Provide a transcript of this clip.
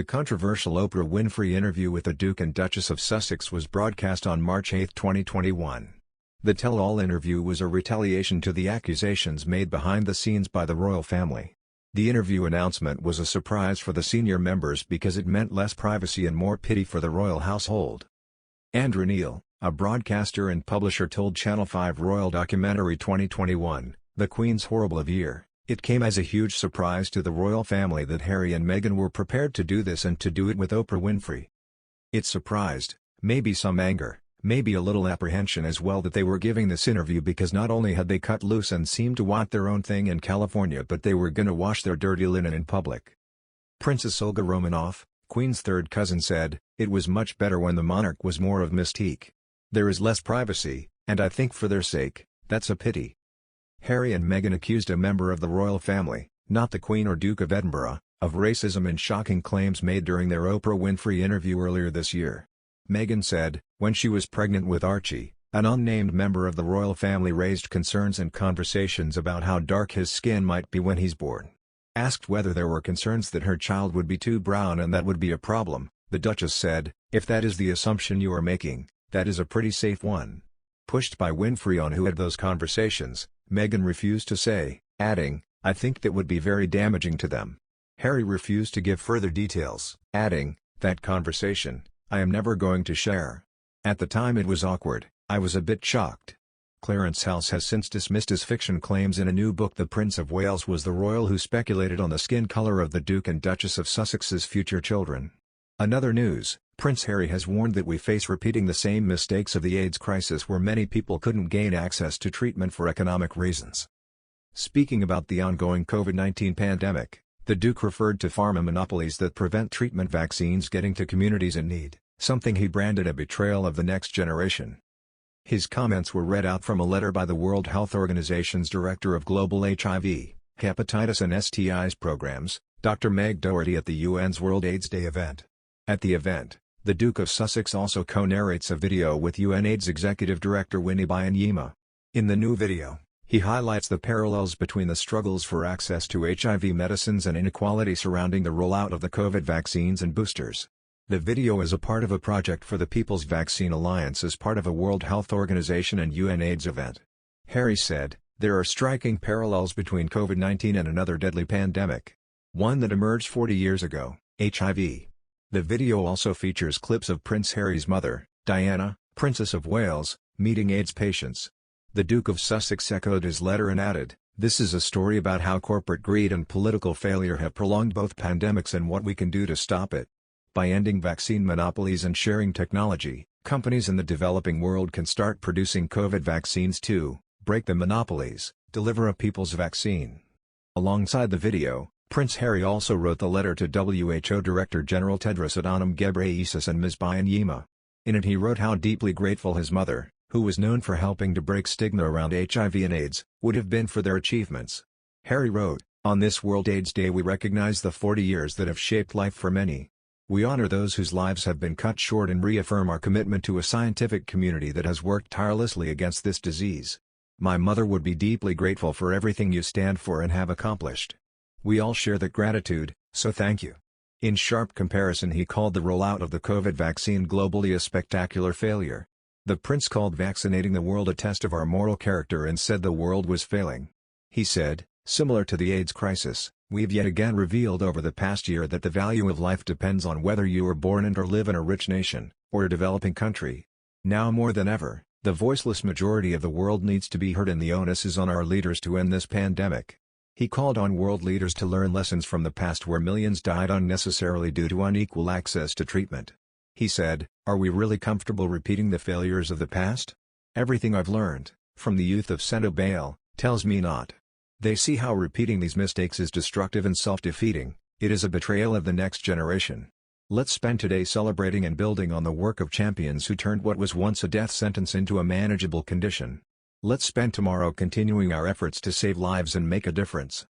The controversial Oprah Winfrey interview with the Duke and Duchess of Sussex was broadcast on March 8, 2021. The tell-all interview was a retaliation to the accusations made behind the scenes by the royal family. The interview announcement was a surprise for the senior members because it meant less privacy and more pity for the royal household. Andrew Neil, a broadcaster and publisher, told Channel 5 Royal Documentary 2021, "The Queen's Horrible Year. It came as a huge surprise to the royal family that Harry and Meghan were prepared to do this and to do it with Oprah Winfrey. It surprised, maybe some anger, maybe a little apprehension as well that they were giving this interview because not only had they cut loose and seemed to want their own thing in California but they were gonna wash their dirty linen in public." Princess Olga Romanov, Queen's third cousin, said, "It was much better when the monarch was more of mystique. There is less privacy, and I think for their sake, that's a pity." Harry and Meghan accused a member of the royal family, not the Queen or Duke of Edinburgh, of racism in shocking claims made during their Oprah Winfrey interview earlier this year. Meghan said, when she was pregnant with Archie, an unnamed member of the royal family raised concerns and conversations about how dark his skin might be when he's born. Asked whether there were concerns that her child would be too brown and that would be a problem, the Duchess said, "If that is the assumption you are making, that is a pretty safe one." Pushed by Winfrey on who had those conversations, Meghan refused to say, adding, "I think that would be very damaging to them." Harry refused to give further details, adding, "That conversation, I am never going to share. At the time it was awkward, I was a bit shocked." Clarence House has since dismissed his fiction claims in a new book. The Prince of Wales was the royal who speculated on the skin color of the Duke and Duchess of Sussex's future children. Another news, Prince Harry has warned that we face repeating the same mistakes of the AIDS crisis where many people couldn't gain access to treatment for economic reasons. Speaking about the ongoing COVID-19 pandemic, the Duke referred to pharma monopolies that prevent treatment vaccines getting to communities in need, something he branded a betrayal of the next generation. His comments were read out from a letter by the World Health Organization's Director of Global HIV, Hepatitis and STIs Programs, Dr. Meg Doherty, at the UN's World AIDS Day event. At the event, the Duke of Sussex also co-narrates a video with UNAIDS Executive Director Winnie Byanyima. In the new video, he highlights the parallels between the struggles for access to HIV medicines and inequality surrounding the rollout of the COVID vaccines and boosters. The video is a part of a project for the People's Vaccine Alliance as part of a World Health Organization and UNAIDS event. Harry said, "There are striking parallels between COVID-19 and another deadly pandemic. One that emerged 40 years ago, HIV." The video also features clips of Prince Harry's mother, Diana, Princess of Wales, meeting AIDS patients. The Duke of Sussex echoed his letter and added, "This is a story about how corporate greed and political failure have prolonged both pandemics and what we can do to stop it. By ending vaccine monopolies and sharing technology, companies in the developing world can start producing COVID vaccines too, break the monopolies, deliver a people's vaccine." Alongside the video, Prince Harry also wrote the letter to WHO Director General Tedros Adhanom Ghebreyesus and Ms. Byanyima. In it he wrote how deeply grateful his mother, who was known for helping to break stigma around HIV and AIDS, would have been for their achievements. Harry wrote, "On this World AIDS Day we recognize the 40 years that have shaped life for many. We honor those whose lives have been cut short and reaffirm our commitment to a scientific community that has worked tirelessly against this disease. My mother would be deeply grateful for everything you stand for and have accomplished. We all share that gratitude, so thank you." In sharp comparison, he called the rollout of the COVID vaccine globally a spectacular failure. The prince called vaccinating the world a test of our moral character and said the world was failing. He said, "Similar to the AIDS crisis, we've yet again revealed over the past year that the value of life depends on whether you were born in or live in a rich nation, or a developing country. Now more than ever, the voiceless majority of the world needs to be heard and the onus is on our leaders to end this pandemic." He called on world leaders to learn lessons from the past where millions died unnecessarily due to unequal access to treatment. He said, "Are we really comfortable repeating the failures of the past? Everything I've learned, from the youth of Sento Bale, tells me not. They see how repeating these mistakes is destructive and self-defeating. It is a betrayal of the next generation. Let's spend today celebrating and building on the work of champions who turned what was once a death sentence into a manageable condition. Let's spend tomorrow continuing our efforts to save lives and make a difference."